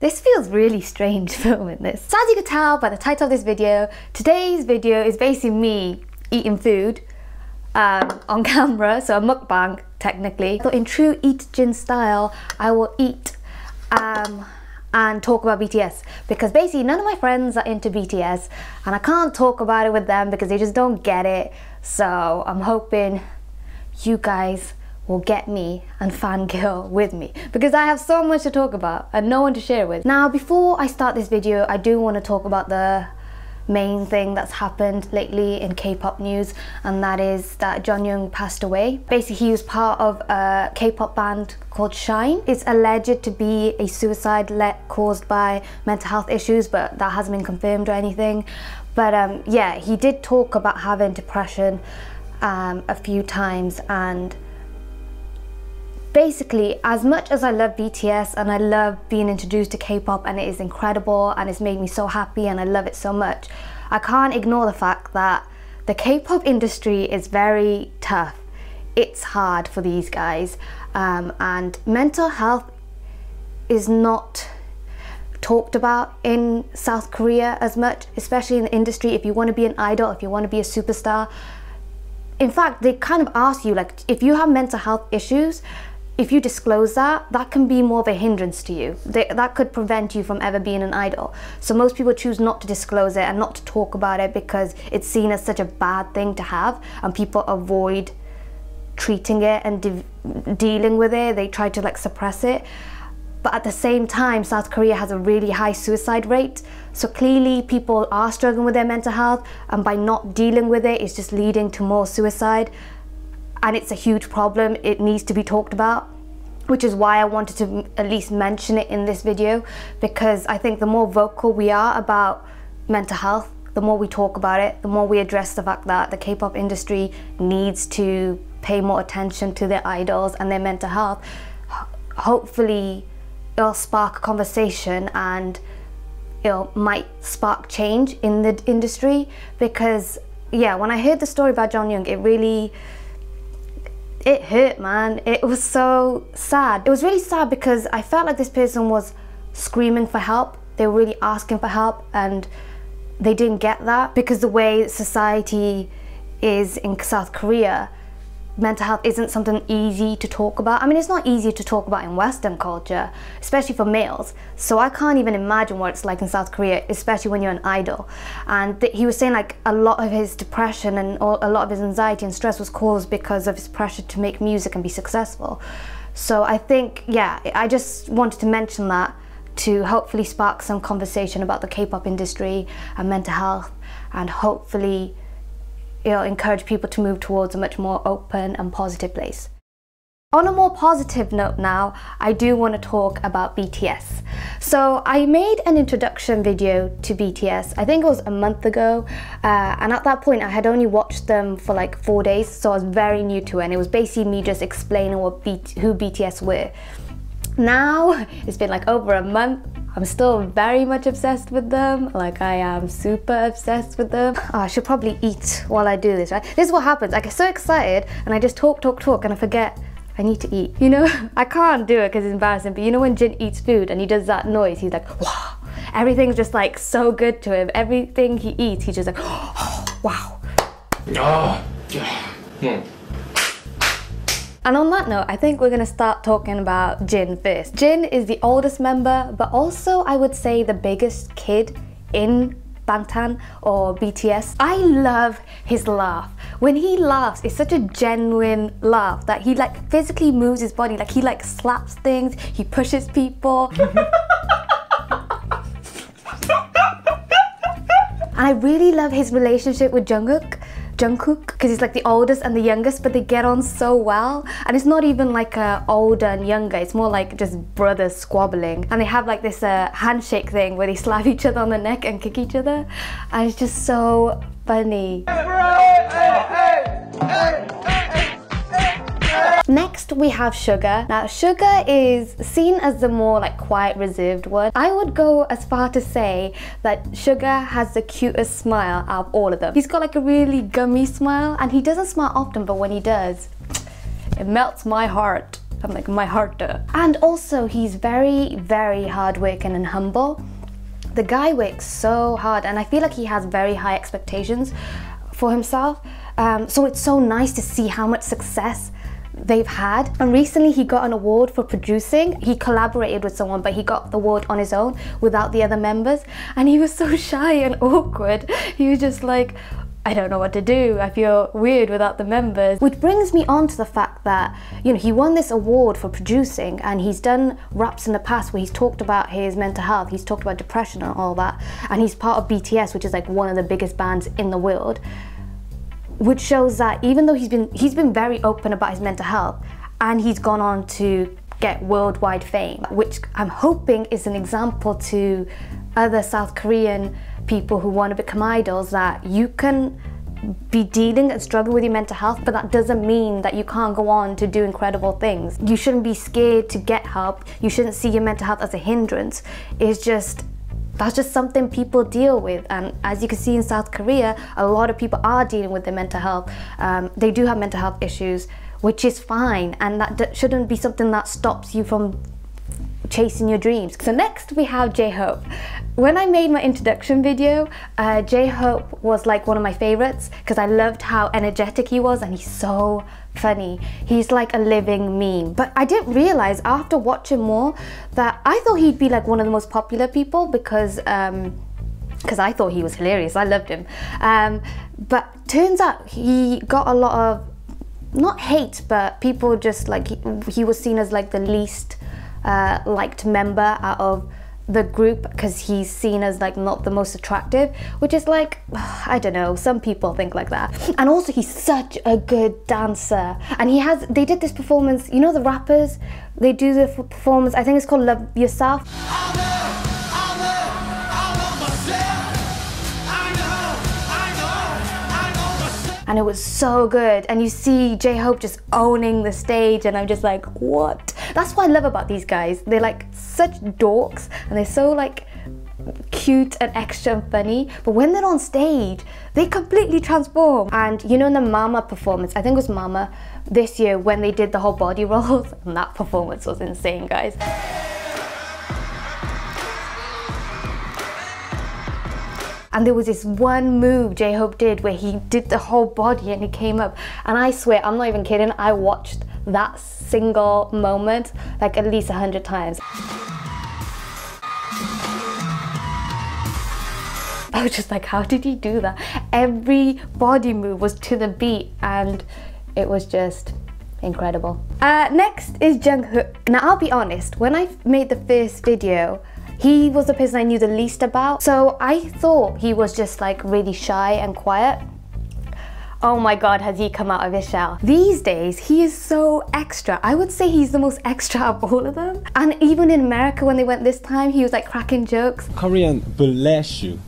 This feels really strange filming this. So as you can tell by the title of this video, today's video is basically me eating food on camera, so a mukbang technically. So in true Eat Jin style, I will eat and talk about BTS, because basically none of my friends are into BTS and I can't talk about it with them because they just don't get it. So I'm hoping you guys will get me and fangirl with me, because I have so much to talk about and no one to share with. Now before I start this video, I do want to talk about the main thing that's happened lately in K-pop news, and that is that Jonghyun passed away. Basically he was part of a K-pop band called Shine. It's alleged to be a suicide caused by mental health issues, but that hasn't been confirmed or anything. But yeah, he did talk about having depression a few times, and basically, as much as I love BTS and I love being introduced to K-pop and it is incredible and it's made me so happy and I love it so much, I can't ignore the fact that the K-pop industry is very tough. It's hard for these guys, and mental health is not talked about in South Korea as much, especially in the industry. If you want to be an idol, if you want to be a superstar, in fact they kind of ask you, like, if you have mental health issues, if you disclose that, that can be more of a hindrance to you. That could prevent you from ever being an idol. So most people choose not to disclose it and not to talk about it because it's seen as such a bad thing to have, and people avoid treating it and dealing with it. They try to like suppress it. But at the same time, South Korea has a really high suicide rate. So clearly people are struggling with their mental health, and by not dealing with it, it's just leading to more suicide. And it's a huge problem. It needs to be talked about, which is why I wanted to at least mention it in this video, because I think the more vocal we are about mental health, the more we talk about it, the more we address the fact that the K-pop industry needs to pay more attention to their idols and their mental health. Hopefully it'll spark a conversation and it might spark change in the industry. Because yeah, when I heard the story about Jonghyun, it hurt, man. It was so sad. It was really sad because I felt like this person was screaming for help. They were really asking for help, and they didn't get that because the way society is in South Korea, mental health isn't something easy to talk about. I mean, it's not easy to talk about in Western culture, especially for males. So I can't even imagine what it's like in South Korea, especially when you're an idol. And he was saying like a lot of his depression and a lot of his anxiety and stress was caused because of his pressure to make music and be successful. So I think, yeah, I just wanted to mention that to hopefully spark some conversation about the K-pop industry and mental health, and hopefully it'll encourage people to move towards a much more open and positive place. On a more positive note now, I do want to talk about BTS. So I made an introduction video to BTS, I think it was a month ago, and at that point I had only watched them for like 4 days, so I was very new to it, and it was basically me just explaining who BTS were. Now, it's been like over a month, I'm still very much obsessed with them. Like, I am super obsessed with them. Oh, I should probably eat while I do this, right? This is what happens. I get so excited and I just talk and I forget I need to eat. You know, I can't do it because it's embarrassing, but you know when Jin eats food and he does that noise, he's like, wow. Everything's just like so good to him. Everything he eats, he's just like, oh, wow. Oh, yeah. And on that note, I think we're gonna start talking about Jin first. Jin is the oldest member, but also I would say the biggest kid in Bangtan or BTS. I love his laugh. When he laughs, it's such a genuine laugh that he like physically moves his body, like he like slaps things, he pushes people. And I really love his relationship with Jungkook, because he's like the oldest and the youngest, but they get on so well. And it's not even like older and younger, it's more like just brothers squabbling. And they have like this handshake thing where they slap each other on the neck and kick each other. And it's just so funny. Next we have Suga. Now Suga is seen as the more like quiet, reserved one. I would go as far to say that Suga has the cutest smile out of all of them. He's got like a really gummy smile, and he doesn't smile often, but when he does, it melts my heart. I'm like, my heart. And also he's very, very hardworking and humble. The guy works so hard, and I feel like he has very high expectations for himself. So it's so nice to see how much success they've had. And recently he got an award for producing. He collaborated with someone, but he got the award on his own without the other members, and he was so shy and awkward. He was just like, I don't know what to do, I feel weird without the members. Which brings me on to the fact that, you know, he won this award for producing, and he's done raps in the past where he's talked about his mental health, he's talked about depression and all that, and he's part of BTS, which is like one of the biggest bands in the world, which shows that even though he's been very open about his mental health, and he's gone on to get worldwide fame, which I'm hoping is an example to other South Korean people who want to become idols, that you can be dealing and struggling with your mental health, but that doesn't mean that you can't go on to do incredible things. You shouldn't be scared to get help. You shouldn't see your mental health as a hindrance. That's just something people deal with, and as you can see in South Korea, a lot of people are dealing with their mental health. They do have mental health issues, which is fine, and that shouldn't be something that stops you from chasing your dreams. So next we have J-Hope. When I made my introduction video, J-Hope was like one of my favorites because I loved how energetic he was, and he's so funny. He's like a living meme. But I didn't realize after watching more that I thought he'd be like one of the most popular people because I thought he was hilarious. I loved him. But turns out he got a lot of, not hate, but people just like, he was seen as like the least liked member out of the group because he's seen as like not the most attractive, which is like, I don't know, some people think like that. And also he's such a good dancer, and they did this performance, you know the rappers, they do the performance, I think it's called Love Yourself. And it was so good, and you see J-Hope just owning the stage, and I'm just like, what? That's what I love about these guys. They're like such dorks, and they're so like cute and extra and funny, but when they're on stage, they completely transform. And you know in the Mama performance, I think it was Mama this year, when they did the whole body rolls, and that performance was insane, guys. And there was this one move J-Hope did where he did the whole body and he came up, and I swear, I'm not even kidding, I watched that single moment like at least 100 times. I was just like, how did he do that? Every body move was to the beat, and it was just incredible. Next is Jungkook. Now I'll be honest, when I made the first video, he was the person I knew the least about, so I thought he was just like really shy and quiet. Oh my god, has he come out of his shell. These days, he is so extra. I would say he's the most extra of all of them. And even in America, when they went this time, he was like cracking jokes. Korean bless you.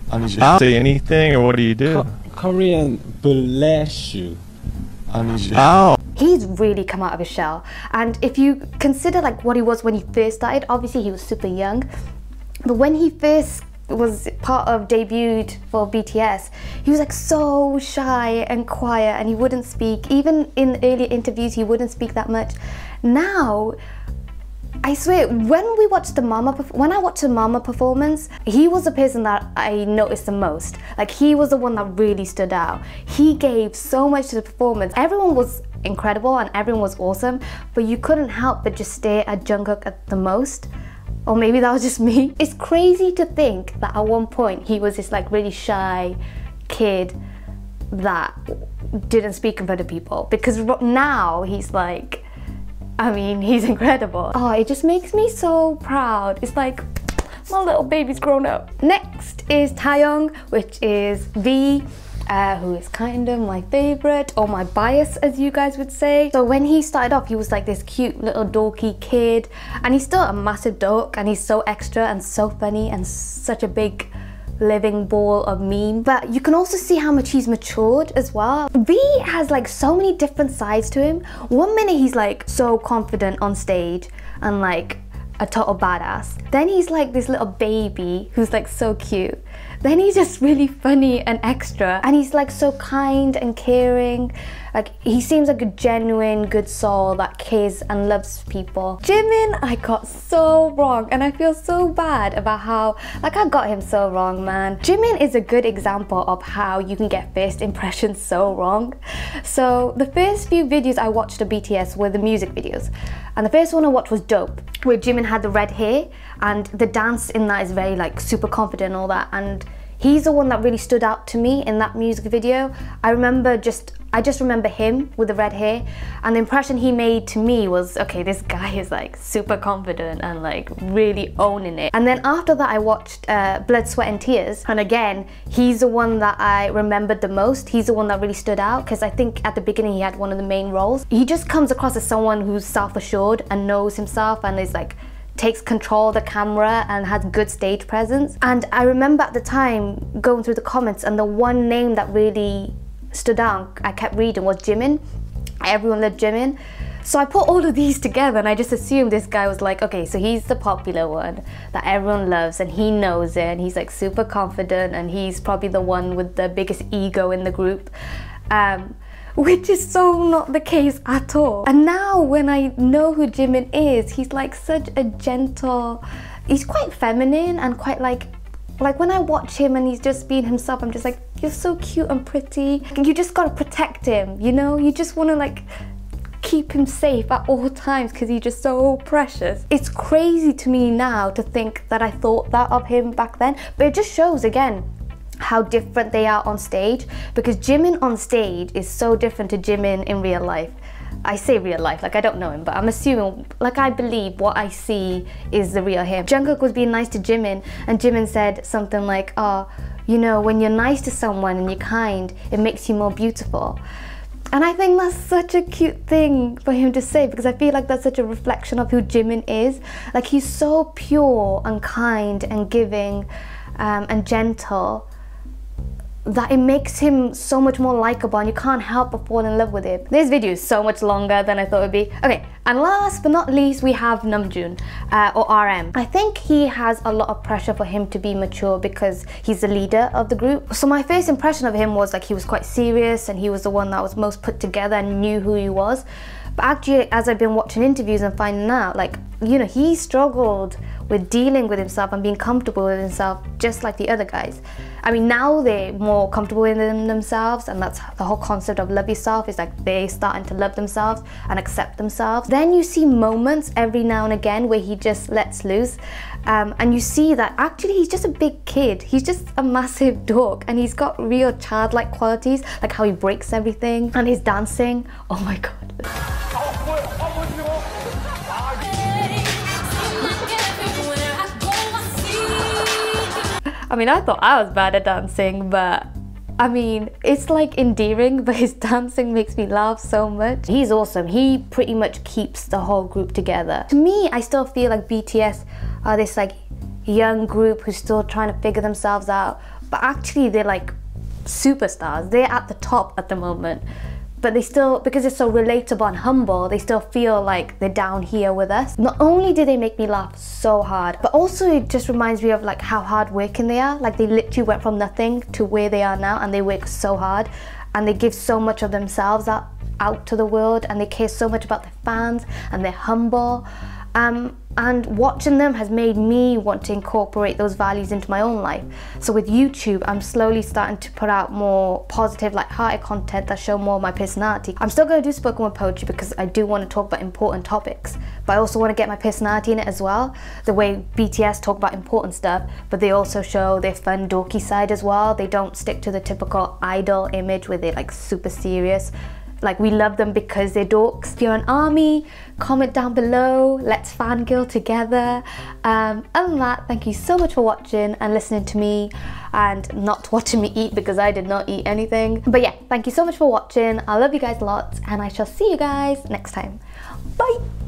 I'll say anything, or what do you do? Korean bless you. Oh. He's really come out of his shell. And if you consider like what he was when he first started, obviously he was super young, but when he first was part of debuted for BTS, he was like so shy and quiet, and he wouldn't speak. Even in earlier interviews, he wouldn't speak that much. Now, I swear, when I watched the Mama performance, he was the person that I noticed the most. Like, he was the one that really stood out. He gave so much to the performance. Everyone was incredible and everyone was awesome, but you couldn't help but just stare at Jungkook at the most. Or maybe that was just me. It's crazy to think that at one point he was this like really shy kid that didn't speak in front of people, because now he's like, I mean, he's incredible. Oh, it just makes me so proud. It's like, my little baby's grown up. Next is Taeyong, which is V, who is kind of my favorite, or my bias, as you guys would say. So when he started off, he was like this cute little dorky kid, and he's still a massive dork, and he's so extra and so funny and such a big living ball of meme. But you can also see how much he's matured as well. V has like so many different sides to him. One minute he's like so confident on stage and like a total badass. Then he's like this little baby who's like so cute. Then he's just really funny and extra, and he's like so kind and caring, Like, he seems like a genuine good soul that cares and loves people. Jimin, I got so wrong, and I feel so bad about how, like, I got him so wrong, man. Jimin is a good example of how you can get first impressions so wrong. So the first few videos I watched of BTS were the music videos, and the first one I watched was Dope, where Jimin had the red hair, and the dance in that is very like super confident and all that, and he's the one that really stood out to me in that music video. I just remember him with the red hair, and the impression he made to me was, okay, this guy is like super confident and like really owning it. And then after that I watched Blood, Sweat and Tears, and again, he's the one that I remembered the most. He's the one that really stood out, because I think at the beginning he had one of the main roles. He just comes across as someone who's self-assured and knows himself and is like, takes control of the camera and has good stage presence. And I remember at the time going through the comments, and the one name that really stood out, I kept reading, was Jimin. Everyone loved Jimin. So I put all of these together, and I just assumed this guy was like, okay, so he's the popular one that everyone loves, and he knows it, and he's like super confident, and he's probably the one with the biggest ego in the group. Which is so not the case at all. And now when I know who Jimin is, he's like such a gentle, he's quite feminine and quite like when I watch him and he's just being himself, I'm just like, you're so cute and pretty. You just gotta protect him, you know? You just wanna like keep him safe at all times because he's just so precious. It's crazy to me now to think that I thought that of him back then, but it just shows again how different they are on stage, because Jimin on stage is so different to Jimin in real life. I say real life, like I don't know him, but I'm assuming, like I believe what I see is the real him. Jungkook was being nice to Jimin, and Jimin said something like, oh, you know, when you're nice to someone and you're kind, it makes you more beautiful. And I think that's such a cute thing for him to say, because I feel like that's such a reflection of who Jimin is. Like, he's so pure and kind and giving and gentle, that it makes him so much more likable, and you can't help but fall in love with him. This video is so much longer than I thought it would be. Okay, and last but not least, we have Namjoon, or RM. I think he has a lot of pressure for him to be mature because he's the leader of the group. So my first impression of him was like he was quite serious, and he was the one that was most put together and knew who he was. But actually, as I've been watching interviews and finding out, like, you know, he struggled with dealing with himself and being comfortable with himself, just like the other guys. I mean, now they're more comfortable within themselves, and that's the whole concept of love yourself, is like they're starting to love themselves and accept themselves. Then you see moments every now and again where he just lets loose, and you see that actually he's just a big kid. He's just a massive dog, and he's got real childlike qualities, like how he breaks everything and his dancing. Oh my god. I mean, I thought I was bad at dancing, but I mean, it's like endearing, but his dancing makes me laugh so much. He's awesome. He pretty much keeps the whole group together. To me, I still feel like BTS are this like young group who's still trying to figure themselves out, but actually they're like superstars. They're at the top at the moment. But they still, because it's so relatable and humble, they still feel like they're down here with us. Not only do they make me laugh so hard, but also it just reminds me of like how hard working they are. Like, they literally went from nothing to where they are now, and they work so hard, and they give so much of themselves out to the world, and they care so much about their fans, and they're humble. And watching them has made me want to incorporate those values into my own life. So with YouTube, I'm slowly starting to put out more positive, light-hearted content that show more of my personality. I'm still going to do spoken word poetry because I do want to talk about important topics, but I also want to get my personality in it as well. The way BTS talk about important stuff, but they also show their fun, dorky side as well. They don't stick to the typical idol image where they're like super serious. Like, we love them because they're dorks. If you're an ARMY, comment down below. Let's fangirl together. Other than that, thank you so much for watching and listening to me, and not watching me eat, because I did not eat anything. But yeah, thank you so much for watching. I love you guys a lot, and I shall see you guys next time. Bye!